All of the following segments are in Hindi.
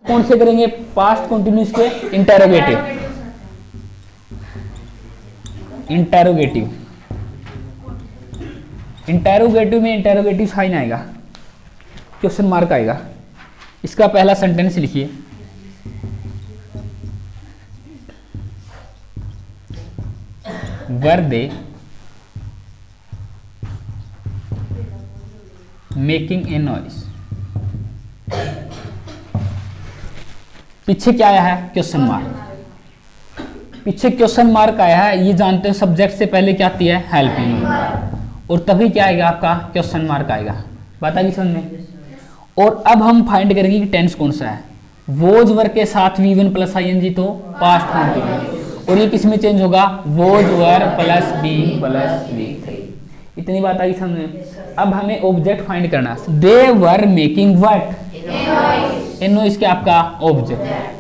कौन से करेंगे? पास्ट कंटिन्यूस के इंटेरोगेटिव। इंटेरोगेटिव इंटेरोगेटिव में इंटेरोगेटिव साइन आएगा, क्वेश्चन मार्क आएगा। इसका पहला सेंटेंस लिखिए, वर दे मेकिंग ए नॉइज। पीछे क्या आया है? Question mark. पीछे क्वेश्चन मार्क आया है, ये जानते हो सब्जेक्ट से पहले क्या आती है? हेल्पिंग, और तभी क्या आएगा आपका? क्वेश्चन मार्क आएगा। बात आ गई समझ में? और अब हम फाइंड करेंगे कि टेंस कौन सा है। वोज वर के साथ V1 प्लस ING तो पास्ट कंटिन्यूस, और ये किस में चेंज होगा? Was were plus be plus V3। इतनी बात आई समझ में? अब हमें ऑब्जेक्ट फाइंड करना है। They were making what? A noise क्या आपका? ऑब्जेक्ट।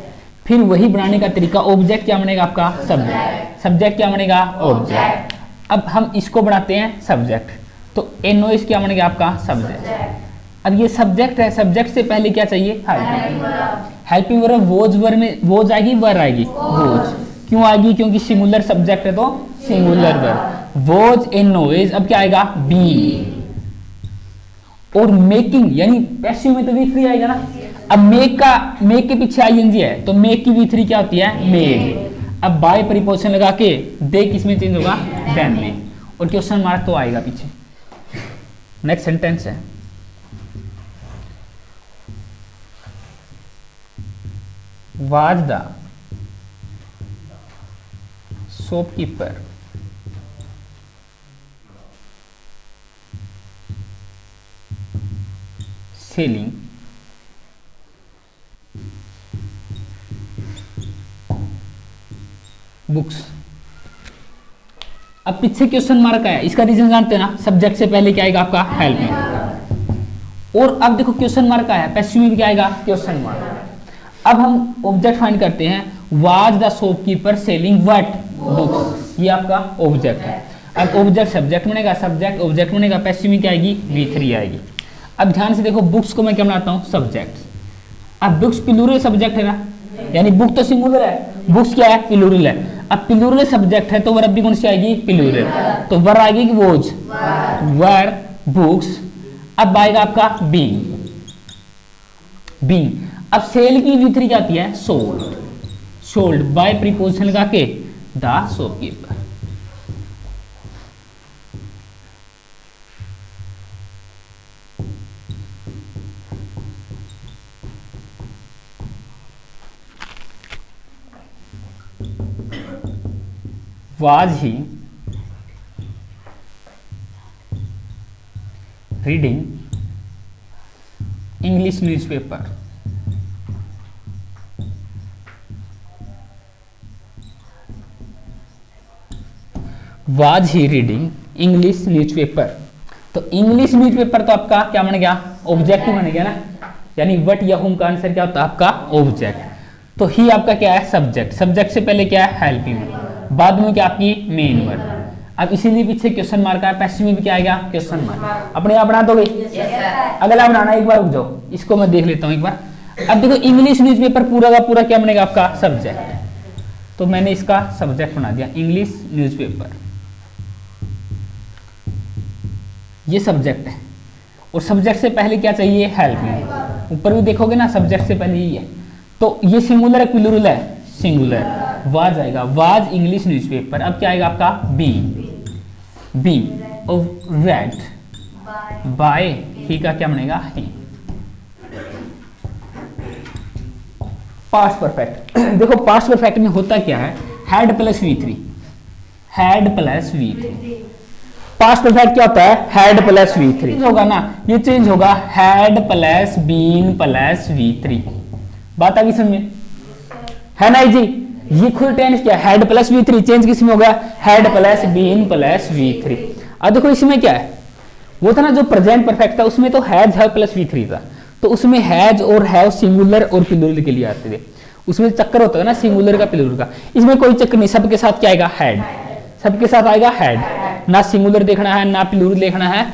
फिर वही बनाने का तरीका, ऑब्जेक्ट क्या बनेगा आपका? सब्जेक्ट। सब्जेक्ट क्या बनेगा? ऑब्जेक्ट। अब हम इसको बनाते हैं सब्जेक्ट, तो ए नॉइज क्या बनेगा आपका? सब्जेक्ट। अब ये सब्जेक्ट है, सब्जेक्ट से पहले क्या चाहिए? हेल्पिंग। हेल्पिंग वर्ब वोज वर में वोज आएगी, वर आएगी? वोज। क्यों आएगी? क्योंकि सिंगुलर सब्जेक्ट है तो singular verb. Was a noise, अब क्या आएगा? बी। और मेकिंग यानी पैसिव में तो V3 आएगा ना। अब मेक के पीछे ING है, तो मेक की V3 क्या होती है? मेड। अब बाय प्रीपोजिशन लगा के दे किस में चेंज होगा? देन में, और क्वेश्चन मार्क तो आएगा पीछे। नेक्स्ट सेंटेंस है, was the shopkeeper selling books. अब पीछे क्वेश्चन मार्क आया, इसका रीजन जानते हैं ना? सब्जेक्ट से पहले क्या आएगा आपका? हेल्पिंग। और अब देखो क्वेश्चन मार्क आया, पैसिव में क्या आएगा? Question mark. अब हम ऑब्जेक्ट फाइंड करते हैं, was the shopkeeper selling what? Books. ये आपका ऑब्जेक्ट है। अब ऑब्जेक्ट सब्जेक्ट बनेगा, सब्जेक्ट ऑब्जेक्ट बनेगा, पैसिव में क्या आएगी? V3 आएगी। अब ध्यान से देखो, बुक्स को मैं क्या बनाता हूँ? सब्जेक्ट। अब बुक्स प्लूरल सब्जेक्ट है ना, यानी बुक तो सिंगुलर है, बुक्स क्या है? प्लूरल है। अब प्लूरल सब्जेक्ट है तो वर्ब भी कौन सी आएगी? प्लूरल। तो वर आएगी कि वोज? Were books. अब आएगा आपका बीइंग। बीइंग। अब सेल की V3 क्या आती है? सोल्ड। सोल्ड बाय प्रीपोजिशन लगा के the shopkeeper. Was he reading English newspaper? Was he reading English newspaper? तो इंग्लिश न्यूज़पेपर तो आपका क्या बन गया? ऑब्जेक्ट बन गया ना, यानी वट या हुम का आंसर क्या होता है आपका? ऑब्जेक्ट। तो ही आपका क्या है? सब्जेक्ट। सब्जेक्ट से पहले क्या है? हेल्पिंग, बाद में क्या आपकी? Main verb. अब इसीलिए पीछे क्वेश्चन मार्क है, पैसिव में भी क्या आएगा? Question mark. अपने आप बना दोगे? अगला बनाना, एक बार रुक जाओ, इसको मैं देख लेता हूँ एक बार। अब देखो इंग्लिश न्यूज़पेपर पूरा का पूरा क्या बनेगा आपका? सब्जेक्ट। तो मैंने इसका सब्जेक्ट बना दिया इंग्लिश न्यूज़पेपर, ये सब्जेक्ट है। और सब्जेक्ट से पहले क्या चाहिए? हेल्पिंग। ऊपर भी देखोगे ना, सब्जेक्ट से पहले ही है। तो ये सिंगुलर है प्लूरल है? सिंगुलर। वाज आएगा, वाज इंग्लिश न्यूज़पेपर। अब क्या आएगा आपका? Be. Be read by he का क्या बनेगा? ही। Past perfect. देखो पास्ट परफेक्ट में होता क्या है? Had plus V3। Had plus V3। Past perfect क्या होता है? हैड प्लस V3 होगा ना, ये चेंज होगा had plus been plus V3। बात आ गई समझ में? है ना जी? ये खुद टेंस क्या? हैड प्लस V3 चेंज किस में होगा? Had plus been plus V3। अब देखो इसमें क्या है, वो था ना जो प्रेजेंट परफेक्ट था, उसमें तो हैज है प्लस V3 था, तो उसमें हैज और हैव सिंगुलर और प्लूरल के लिए आते थे। उसमें चक्कर होता है ना सिंगुलर का प्लूरल का, इसमें कोई चक्कर नहीं, सबके साथ क्या आएगा? हैड। सबके साथ आएगा हैड, ना सिंगुलर देखना है ना प्लूरल देखना है,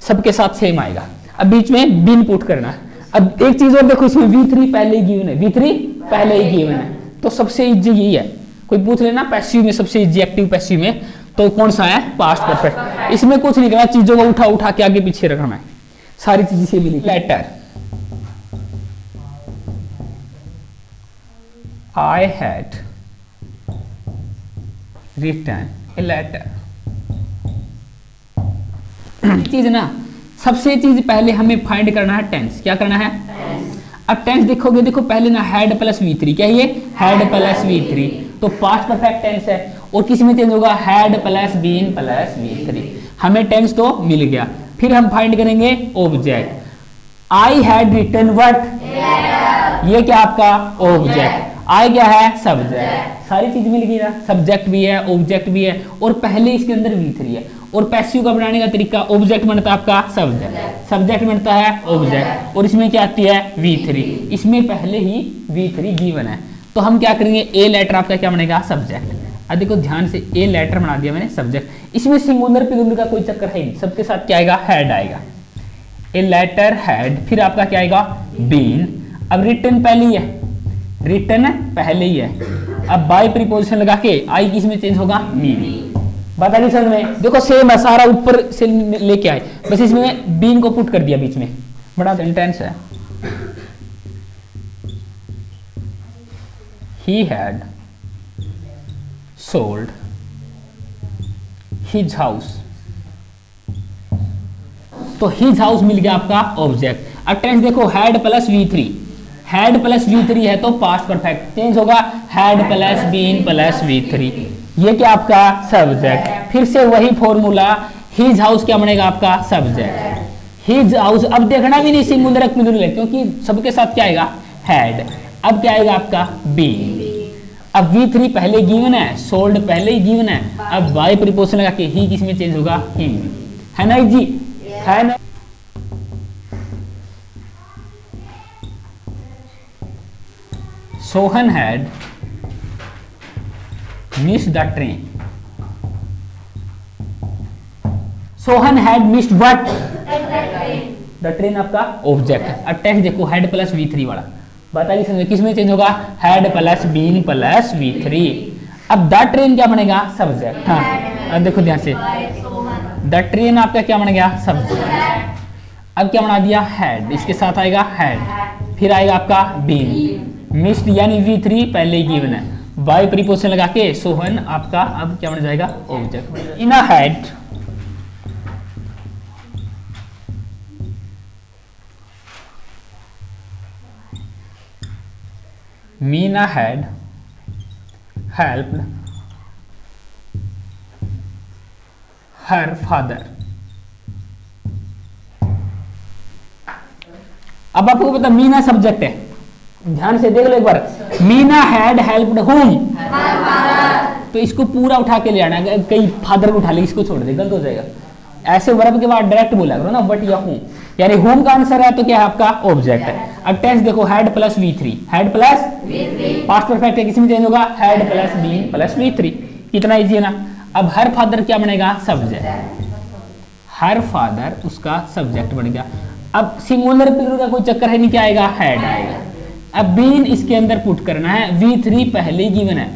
सबके साथ सेम आएगा। अब बीच में बीन पुट करना है। अब एक चीज और देखो, इसमें V3 पहले ही गिवन है, V3 पहले ही गिवन है, तो सबसे इजी यही है। कोई पूछ लेना पैसिव में सबसे इजी एक्टिव पैसिव में, तो कौन सा है? Past perfect. इसमें कुछ नहीं करना, चीजों को उठा उठा के आगे पीछे रखना है, सारी चीजें से मिली। Letter, I had written a letter। चीज ना, सबसे चीज पहले हमें फाइंड करना है टेंस। क्या करना है? अब टेंस देखोगे, देखो पहले ना हैड प्लस V3, क्या ये? हैड प्लस V3, तो पास्ट परफेक्ट टेंस है। और किस में चेंज होगा? Had plus been plus V3। हमें टेंस तो मिल गया, फिर हम फाइंड करेंगे object. I had written what, ये क्या आपका ऑब्जेक्ट, आई क्या है? सब्जेक्ट। सारी चीज मिल गई ना, सब्जेक्ट भी है, ऑब्जेक्ट भी है, और पहले इसके अंदर V3 है। और पैसिव का बनाने का तरीका, ऑब्जेक्ट बनता है आपका सब्जेक्ट, सब्जेक्ट बनता है ऑब्जेक्ट, और इसमें क्या आती है? V3। इसमें पहले ही V3 गिवन है, तो हम क्या करेंगे? ए लेटर आपका क्या बनेगा? सब्जेक्ट। अब देखो ध्यान से, ए लेटर बना दिया मैंने सब्जेक्ट। इसमें सिंगुलर पिंगुलर का कोई चक्कर है नहीं, सबके साथ क्या आएगा? हैड आएगा। ए लेटर हैड, फिर आपका क्या आएगा? बीन। अब रिटन पहले ही है, रिटन पहले ही है। अब बाय प्रीपोजिशन लगा के आई किस में चेंज होगा? मीन। बता नहीं समझ में? देखो सेम है, सारा ऊपर से लेके आए, बस इसमें बीन को पुट कर दिया बीच में। बड़ा सेंटेंस है। He had sold his house, तो his house मिल गया आपका ऑब्जेक्ट। अब टेंस देखो, had plus V3, had plus V3 है तो पास्ट परफेक्ट चेंज होगा, had plus been plus V3। ये क्या आपका? सब्जेक्ट। फिर से वही फॉर्मूला, हिज हाउस क्या बनेगा आपका? सब्जेक्ट। हिज हाउस, अब देखना भी नहीं सिंगुलर प्लूरल, क्योंकि सबके साथ क्या आएगा? हैड। अब क्या आएगा आपका? बीन। अब V3 पहले गिवन है, सोल्ड पहले ही गिवन है, अब बाय प्रीपोजिशन लगा के ही किस में चेंज होगा? हिम। है ना जी? है ना? Sohan had missed the train, Sohan had missed what? The train आपका ऑब्जेक्ट। अब टेंस देखो, हैड प्लस V3 वाला, बताइए समझ किस में चेंज होगा? Had plus been plus V3। अब द ट्रेन क्या बनेगा? सब्जेक्ट। हाँ, अब देखो ध्यान से, द ट्रेन आपका क्या बन गया? सब्जेक्ट। अब क्या बना दिया? हैड, इसके साथ आएगा हैड, फिर आएगा आपका बीन। मिस्ड यानी V3 पहले ही गिवन है, बाय प्रीपोजिशन लगा के सोहन आपका अब क्या बन जाएगा? Object. In a had, Meena had helped her father। अब आपको पता मीना सब्जेक्ट है, ध्यान से देख लो एक बार। मीना हैड हेल्प्ड होम, तो इसको पूरा उठा के ले आना, कई फादर को उठा ले, इसको छोड़ दे, गलत हो जाएगा। ऐसे वर्ब के बाद डायरेक्ट बोला करो ना, बट या हूं, यानी होम का आंसर है तो क्या है आपका? ऑब्जेक्ट है। अब टेंस देखो, had plus V3, had plus past perfect है, किसी में चेंज होगा? Had plus been plus V3। कितना इजी है ना? अब हर फादर क्या बनेगा? सब्जेक्ट। हर फादर उसका सब्जेक्ट बन गया। अब सिंगुलर प्लूरल का कोई चक्कर है नहीं, क्या आएगा? हैड आएगा। अब बीन इसके अंदर पुट करना है, V3 पहले ही गिवन है,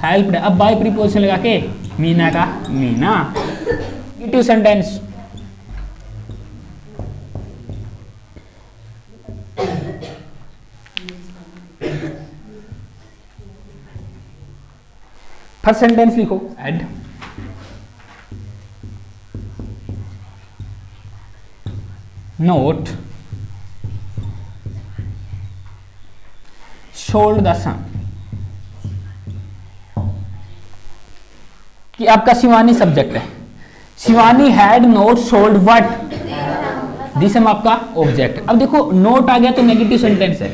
हेल्प्ड। अब बाय प्रीपोजिशन लगा के मीना का Meena. Negative sentence, first sentence लिखो, एड नोट सोल्ड द सन, कि आपका शिवानी सब्जेक्ट है। Shivani had note sold what? This हम आपका ऑब्जेक्ट। अब देखो नोट आ गया तो नेगेटिव सेंटेंस है,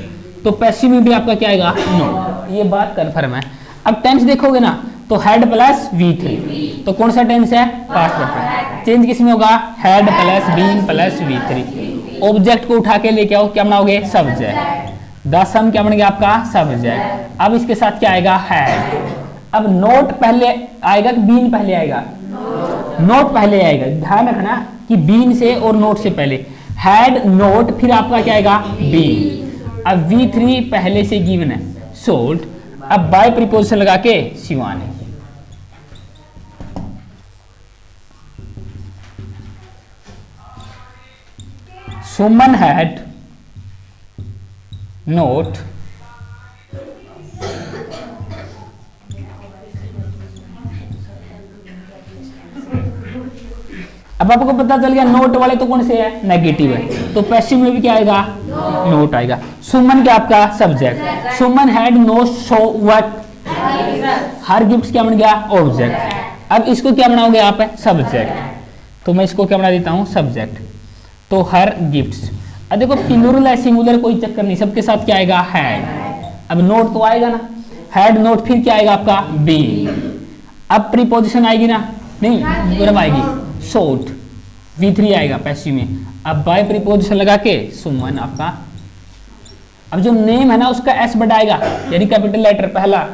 तो पैसिव में भी आपका क्या आएगा? नोट। ये बात कन्फर्म है। अब टेंस देखोगे ना, तो हैड प्लस V3, तो कौन सा टेंस है? Past perfect. चेंज किस में होगा? Had plus been plus V3। Object को उठा के लेके आओ, क्या बनाओगे? सब्जेक्ट। द सम क्या बन गया आपका? सब्जेक्ट। अब इसके साथ क्या आएगा? हैड। अब नोट पहले आएगा कि बीन पहले आएगा? नोट पहले आएगा। ध्यान रखना कि बीन से और नोट से पहले। हैड नोट, फिर आपका क्या आएगा बीन। अब V3 पहले से गिवन है, सोल्ड। अब बाय प्रीपोजिशन लगा के शिवानी। सुमन हैड नोट अब आपको पता चल गया नोट वाले तो कौन से है, नेगेटिव है, तो पैसिव में भी क्या आएगा नोट आएगा। सुमन क्या आपका subject, Suman had no show what, her gift क्या बन गया ऑब्जेक्ट। अब इसको क्या बनाओगे आप सब्जेक्ट, तो मैं इसको क्या बना देता हूं सब्जेक्ट, तो हर गिफ्ट्स। अब देखो प्लूरल है सिंगुलर कोई चक्कर नहीं, सबके साथ क्या आएगा हैड। अब नोट तो आएगा ना, हैड नोट, फिर क्या आएगा आपका बीन। अब प्रीपोजिशन आएगी ना, नहीं वर्ब आएगी, शॉर्ट, V3 आएगा पैसिव में। अब बाय प्रीपोजिशन लगा के सुमन आपका। अब जो नेम है ना उसका S बढ़ाएगा, यानी कैपिटल लेटर पहला